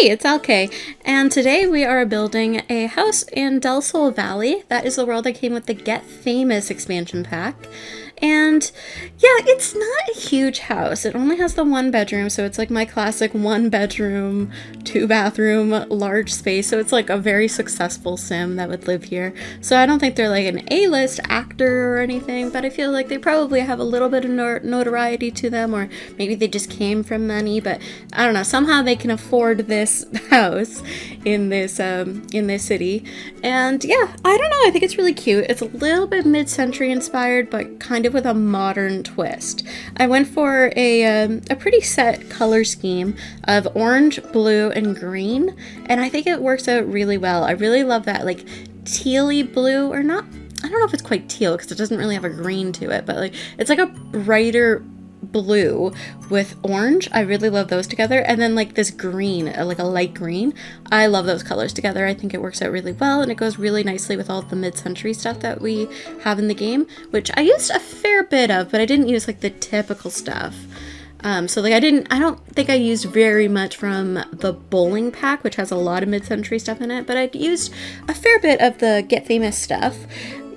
Hey, it's Elkay, and today we are building a house in Del Sol Valley. That is the world that came with the Get Famous expansion pack. And yeah, it's not a huge house. It only has the one bedroom, so it's like my classic one bedroom, two bathroom, large space. So it's like a very successful sim that would live here. So I don't think they're like an A-list actor or anything, but I feel like they probably have a little bit of notoriety to them, or maybe they just came from money, but I don't know, somehow they can afford this house in this city. And yeah, I don't know, I think it's really cute. It's a little bit mid-century inspired, but kind of with a modern twist. I went for a pretty set color scheme of orange, blue, and green, and I think it works out really well. I really love that like tealy blue, or not, I don't know if it's quite teal because it doesn't really have a green to it, but like it's like a brighter blue with orange. I really love those together. And then like this green, like a light green. I love those colors together. I think it works out really well, and it goes really nicely with all the mid-century stuff that we have in the game, which I used a fair bit of, but I didn't use like the typical stuff. So like I don't think I used very much from the bowling pack, which has a lot of mid-century stuff in it, but I used a fair bit of the Get Famous stuff.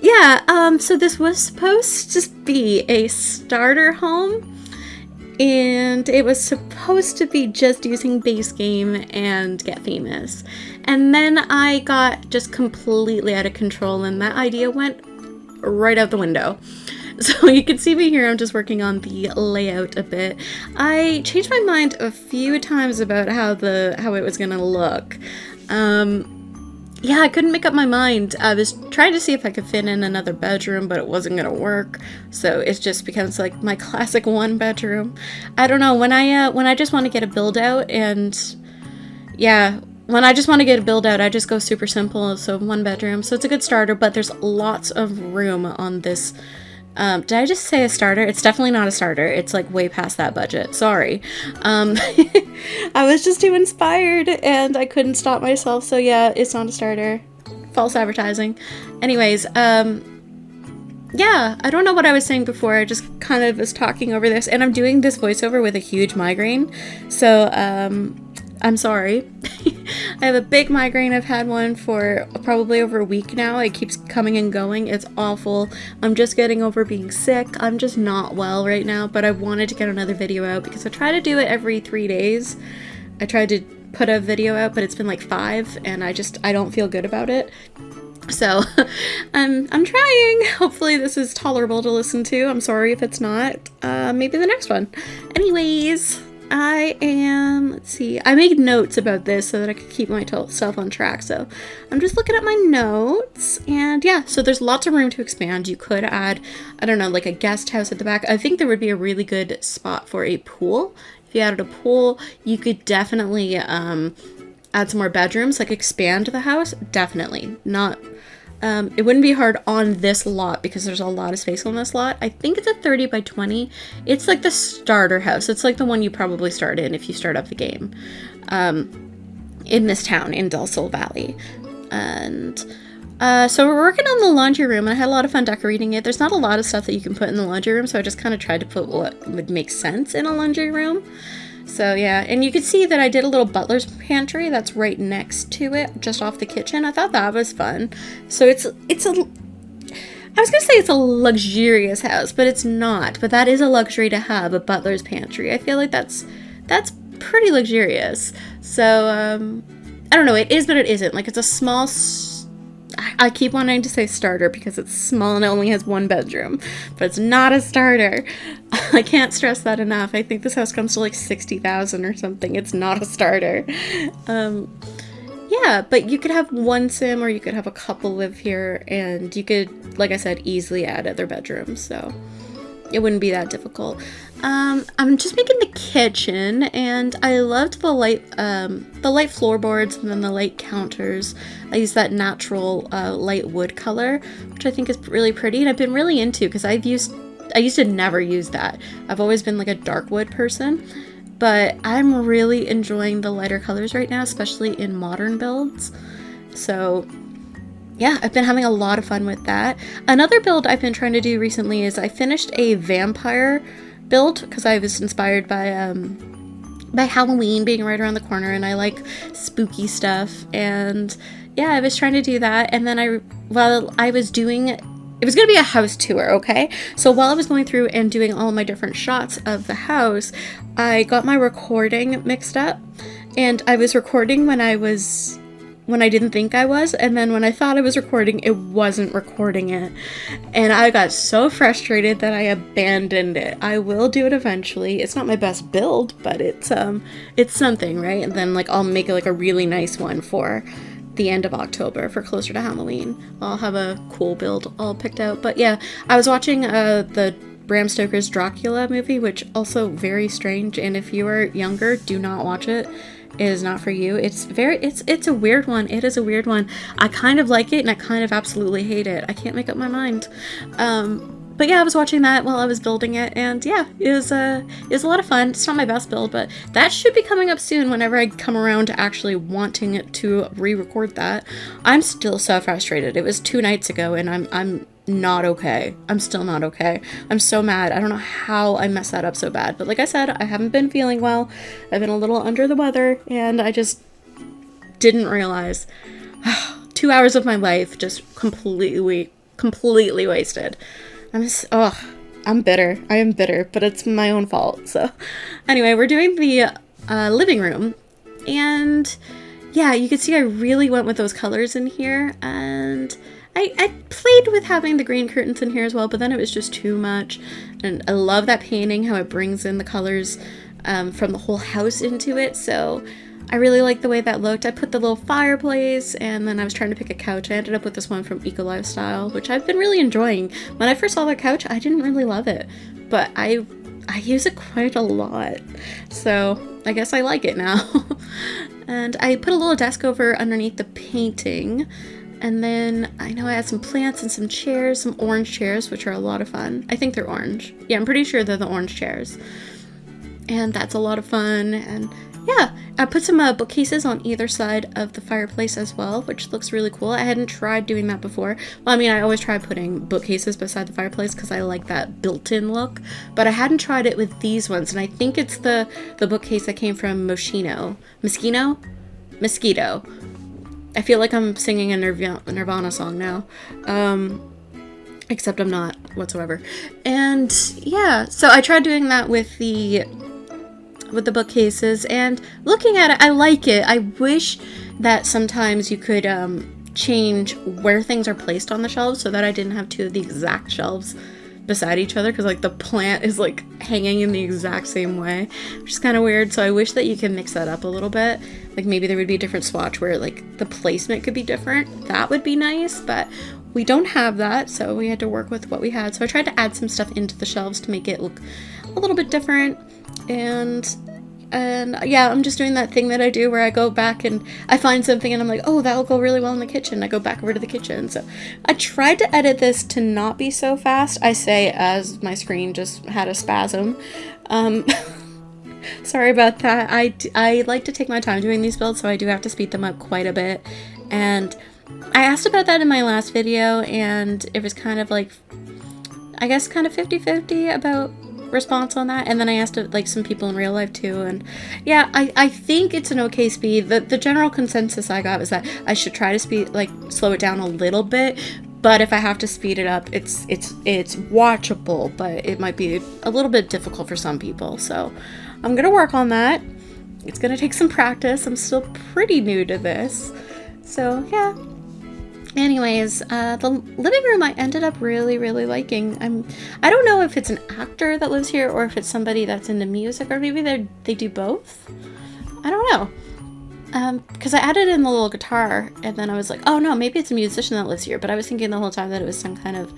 Yeah, so this was supposed to be a starter home, and it was supposed to be just using base game and Get Famous. And then I got just completely out of control, and that idea went right out the window. So you can see me here, I'm just working on the layout a bit. I changed my mind a few times about how it was gonna look. Yeah, I couldn't make up my mind. I was trying to see if I could fit in another bedroom, but it wasn't gonna work. So it just becomes like my classic one bedroom. I don't know, when I just want to get a build out, and yeah, when I just want to get a build out, I just go super simple. So one bedroom. So it's a good starter, but there's lots of room on this. Did I just say a starter? It's definitely not a starter. It's like way past that budget. Sorry. I was just too inspired and I couldn't stop myself. So yeah, it's not a starter. False advertising. Anyways, yeah, I don't know what I was saying before. I just kind of was talking over this, and I'm doing this voiceover with a huge migraine. So, I'm sorry. I have a big migraine. I've had one for probably over a week now. It keeps coming and going. It's awful. I'm just getting over being sick. I'm just not well right now, but I wanted to get another video out because I try to do it every 3 days. I tried to put a video out, but it's been like 5, and I don't feel good about it. So I'm trying. Hopefully this is tolerable to listen to. I'm sorry if it's not. Maybe the next one. Anyways, let's see, I made notes about this so that I could keep myself on track. So I'm just looking at my notes, and yeah, so there's lots of room to expand. You could add, I don't know, like a guest house at the back. I think there would be a really good spot for a pool. If you added a pool, you could definitely add some more bedrooms, like expand the house. Definitely not. It wouldn't be hard on this lot because there's a lot of space on this lot. I think it's a 30 by 20. It's like the starter house. It's like the one you probably start in if you start up the game, in this town in Del Sol Valley. And so we're working on the laundry room, and I had a lot of fun decorating it. There's not a lot of stuff that you can put in the laundry room, so I just kind of tried to put what would make sense in a laundry room. So yeah, and you can see that I did a little butler's pantry that's right next to it, just off the kitchen. I thought that was fun. So I was gonna say it's a luxurious house, but it's not. But that is a luxury to have, a butler's pantry. I feel like that's pretty luxurious. So I don't know, it is but it isn't. Like, it's a small I keep wanting to say starter because it's small and it only has one bedroom, but it's not a starter. I can't stress that enough. I think this house comes to like 60,000 or something. It's not a starter. Yeah, but you could have one sim, or you could have a couple live here, and you could, like I said, easily add other bedrooms, so it wouldn't be that difficult. I'm just making the kitchen, and I loved the light floorboards and then the light counters. I used that natural light wood color, which I think is really pretty, and I've been really into, because I used to never use that. I've always been like a dark wood person, but I'm really enjoying the lighter colors right now, especially in modern builds. So yeah, I've been having a lot of fun with that. Another build I've been trying to do recently is I finished a vampire build because I was inspired by by Halloween being right around the corner, and I like spooky stuff. And yeah, I was trying to do that. And then I was doing, it was going to be a house tour, okay? So while I was going through and doing all my different shots of the house, I got my recording mixed up. And I was recording when I didn't think I was, and then when I thought I was recording, it wasn't recording it. And I got so frustrated that I abandoned it. I will do it eventually. It's not my best build, but it's something, right? And then like I'll make like a really nice one for the end of October, for closer to Halloween. I'll have a cool build all picked out. But yeah, I was watching the Bram Stoker's Dracula movie, which also very strange, and if you are younger, do not watch it. It is not for you. It's a weird one. It is a weird one. I kind of like it and I kind of absolutely hate it. I can't make up my mind. But yeah, I was watching that while I was building it, and yeah, it was a lot of fun. It's not my best build, but that should be coming up soon whenever I come around to actually wanting to re-record that. I'm still so frustrated. It was 2 nights ago and I'm not okay. I'm still not okay. I'm so mad. I don't know how I messed that up so bad. But like I said, I haven't been feeling well. I've been a little under the weather, and I just didn't realize 2 hours of my life just completely wasted. I'm bitter. I am bitter, but it's my own fault. So anyway, we're doing the living room, and yeah, you can see I really went with those colors in here, and I played with having the green curtains in here as well, but then it was just too much. And I love that painting, how it brings in the colors from the whole house into it. So I really like the way that looked. I put the little fireplace, and then I was trying to pick a couch. I ended up with this one from Eco Lifestyle, which I've been really enjoying. When I first saw the couch, I didn't really love it, but I use it quite a lot. So I guess I like it now. And I put a little desk over underneath the painting. And then I know I had some plants and some chairs, some orange chairs, which are a lot of fun. I think they're orange. Yeah, I'm pretty sure they're the orange chairs. And that's a lot of fun. And yeah, I put some bookcases on either side of the fireplace as well, which looks really cool. I hadn't tried doing that before. Well, I mean, I always try putting bookcases beside the fireplace because I like that built-in look. But I hadn't tried it with these ones. And I think it's the bookcase that came from Mosquito. I feel like I'm singing a Nirvana song now, except I'm not whatsoever. And yeah, so I tried doing that with the bookcases, and looking at it, I like it. I wish that sometimes you could change where things are placed on the shelves so that I didn't have 2 of the exact shelves beside each other, because like the plant is like hanging in the exact same way, which is kind of weird. So I wish that you can mix that up a little bit. Like maybe there would be a different swatch where like the placement could be different. That would be nice, but we don't have that, so we had to work with what we had. So I tried to add some stuff into the shelves to make it look a little bit different. And yeah, I'm just doing that thing that I do where I go back and I find something and I'm like, oh, that'll go really well in the kitchen. I go back over to the kitchen. So I tried to edit this to not be so fast. I say as my screen just had a spasm. Sorry about that. I like to take my time doing these builds, so I do have to speed them up quite a bit. And I asked about that in my last video, and it was kind of like, I guess kind of 50-50 about response on that. And then I asked like some people in real life too, and yeah, I think it's an okay speed. The general consensus I got was that I should try to slow it down a little bit, but if I have to speed it up, it's watchable, but it might be a little bit difficult for some people. So I'm gonna work on that. It's gonna take some practice. I'm still pretty new to this, so yeah. Anyways, the living room I ended up really liking. I don't know if it's an actor that lives here or if it's somebody that's into music, or maybe they do both. I don't know. Because I added in the little guitar, and then I was like, oh no, maybe it's a musician that lives here. But I was thinking the whole time that it was some kind of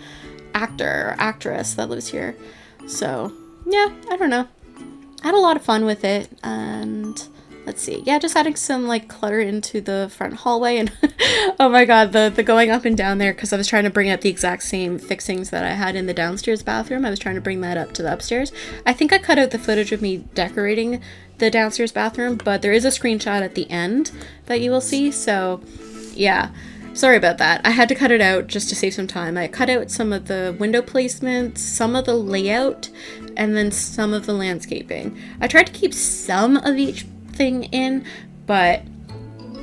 actor or actress that lives here. So yeah, I don't know. I had a lot of fun with it, and let's see. Yeah, just adding some like clutter into the front hallway, and oh my god, the going up and down there, because I was trying to bring up the exact same fixings that I had in the downstairs bathroom. I was trying to bring that up to the upstairs. I think I cut out the footage of me decorating the downstairs bathroom, but there is a screenshot at the end that you will see. So yeah, Sorry about that. I had to cut it out just to save some time. I cut out some of the window placements, some of the layout, and then some of the landscaping. I tried to keep some of each thing in, but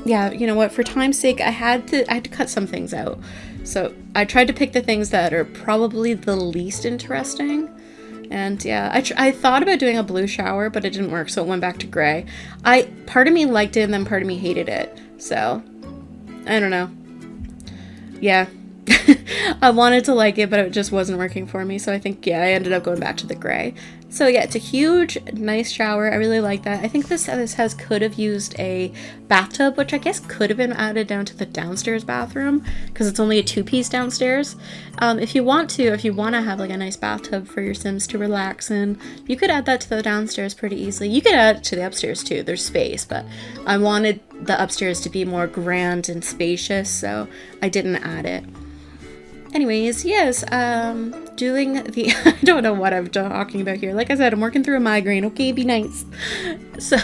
yeah, you know what? For time's sake, I had to cut some things out. So I tried to pick the things that are probably the least interesting. And yeah, I thought about doing a blue shower, but it didn't work, so it went back to gray. Part of me liked it, and then part of me hated it. So I don't know. Yeah. I wanted to like it, but it just wasn't working for me. So I think, yeah, I ended up going back to the gray. So yeah, it's a huge, nice shower. I really like that. I think this house could have used a bathtub, which I guess could have been added down to the downstairs bathroom because it's only a 2-piece downstairs. If you want to have like a nice bathtub for your Sims to relax in, you could add that to the downstairs pretty easily. You could add it to the upstairs too. There's space, but I wanted the upstairs to be more grand and spacious, so I didn't add it. Anyways, yes, doing the, I don't know what I'm talking about here. Like I said, I'm working through a migraine. Okay, be nice. So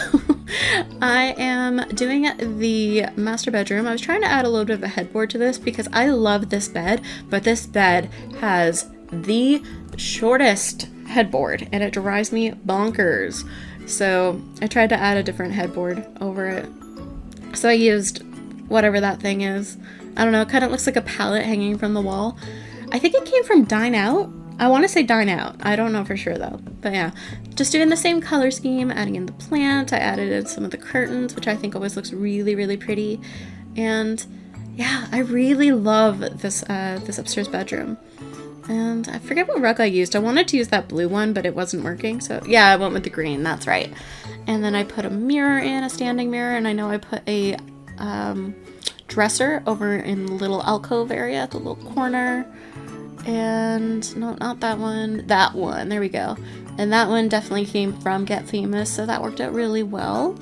I am doing the master bedroom. I was trying to add a little bit of a headboard to this because I love this bed, but this bed has the shortest headboard and it drives me bonkers. So I tried to add a different headboard over it. So I used whatever that thing is. I don't know, it kind of looks like a pallet hanging from the wall. I think it came from Dine Out. I want to say Dine Out. I don't know for sure though. But yeah, just doing the same color scheme, adding in the plant. I added in some of the curtains, which I think always looks really, really pretty. And yeah, I really love this this upstairs bedroom. And I forget what rug I used. I wanted to use that blue one, but it wasn't working. So yeah, I went with the green. That's right. And then I put a mirror in, a standing mirror. And I know I put a dresser over in the little alcove area at the little corner. And no, not that one. That one. There we go. And that one definitely came from Get Famous. So that worked out really well.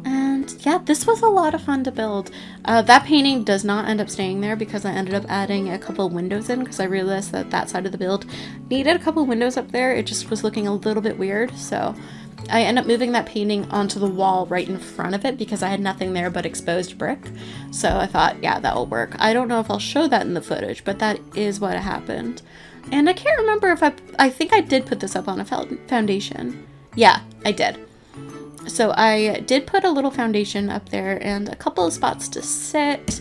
And yeah, this was a lot of fun to build. That painting does not end up staying there because I ended up adding a couple windows in because I realized that that side of the build needed a couple windows up there. It just was looking a little bit weird. So I ended up moving that painting onto the wall right in front of it because I had nothing there but exposed brick. So I thought, yeah, that will work. I don't know if I'll show that in the footage, but that is what happened. And I can't remember if I think I did put this up on a foundation. Yeah, I did. So I did put a little foundation up there and a couple of spots to sit,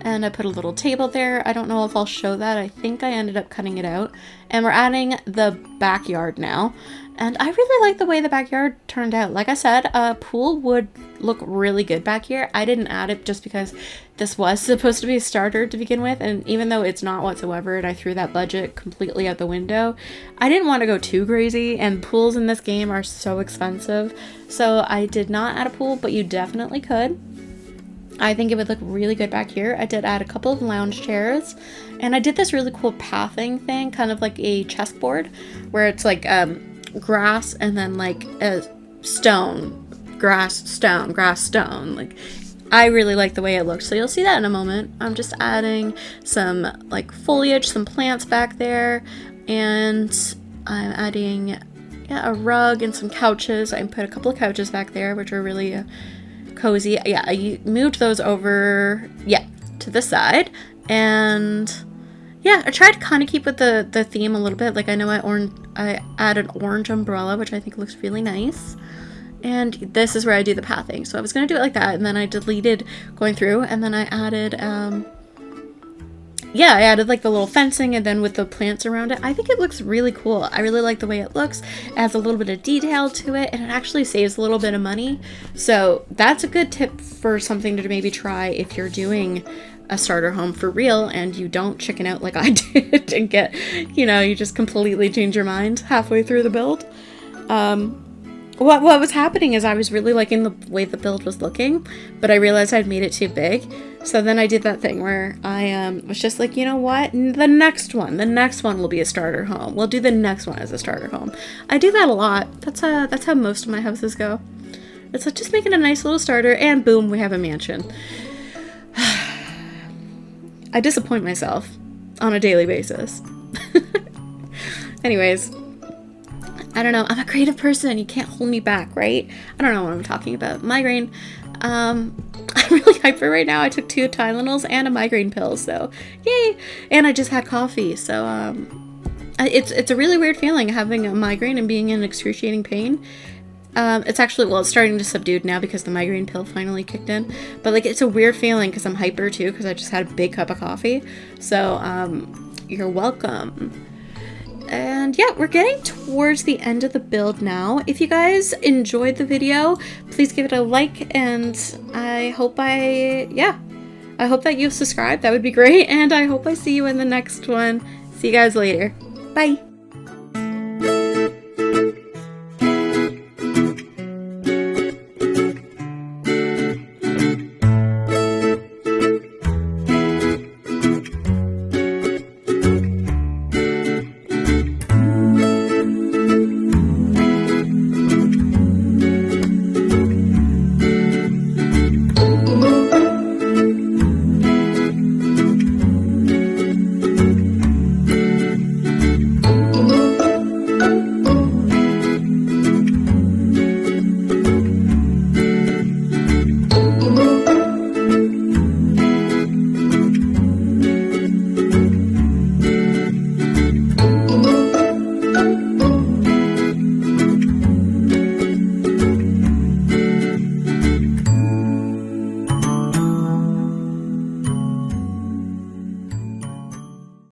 and I put a little table there. I don't know if I'll show that. I think I ended up cutting it out. And we're adding the backyard now. And I really like the way the backyard turned out. Like I said, a pool would look really good back here. I didn't add it just because this was supposed to be a starter to begin with. And even though it's not whatsoever, and I threw that budget completely out the window, I didn't want to go too crazy. And pools in this game are so expensive. So I did not add a pool, but you definitely could. I think it would look really good back here. I did add a couple of lounge chairs. And I did this really cool pathing thing, kind of like a chessboard, where it's like grass and then like a stone, grass, stone. Like, I really like the way it looks, so you'll see that in a moment. I'm just adding some like foliage, some plants back there, and I'm adding a rug and some couches. I put a couple of couches back there, which are really cozy. Yeah, I moved those over, to the side, and yeah, I tried to kind of keep with the theme a little bit. Like, I know I added orange umbrella, which I think looks really nice. And this is where I do the pathing. So I was going to do it like that, and then I deleted going through, and then I added, I added like the little fencing, and then with the plants around it. I think it looks really cool. I really like the way it looks. It adds a little bit of detail to it, and it actually saves a little bit of money. So that's a good tip for something to maybe try if you're doing a starter home for real and you don't chicken out like I did and get, you just completely change your mind halfway through the build. What was happening is I was really liking the way the build was looking, but I realized I'd made it too big. So then I did that thing where I was just like, you know what? The next one will be a starter home. We'll do the next one as a starter home. I do that a lot. That's how most of my houses go. It's like just making a nice little starter, and boom, we have a mansion. I disappoint myself on a daily basis. Anyways, I don't know. I'm a creative person. You can't hold me back, right? I don't know what I'm talking about. Migraine. I'm really hyper right now. I took 2 Tylenols and a migraine pill, so yay! And I just had coffee, so it's a really weird feeling having a migraine and being in excruciating pain. It's actually, well, it's starting to subdue now because the migraine pill finally kicked in. But like, it's a weird feeling because I'm hyper too because I just had a big cup of coffee. So you're welcome. And yeah, we're getting towards the end of the build now. If you guys enjoyed the video, please give it a like, and I hope that you subscribe. That would be great. And I hope I see you in the next one. See you guys later. Bye.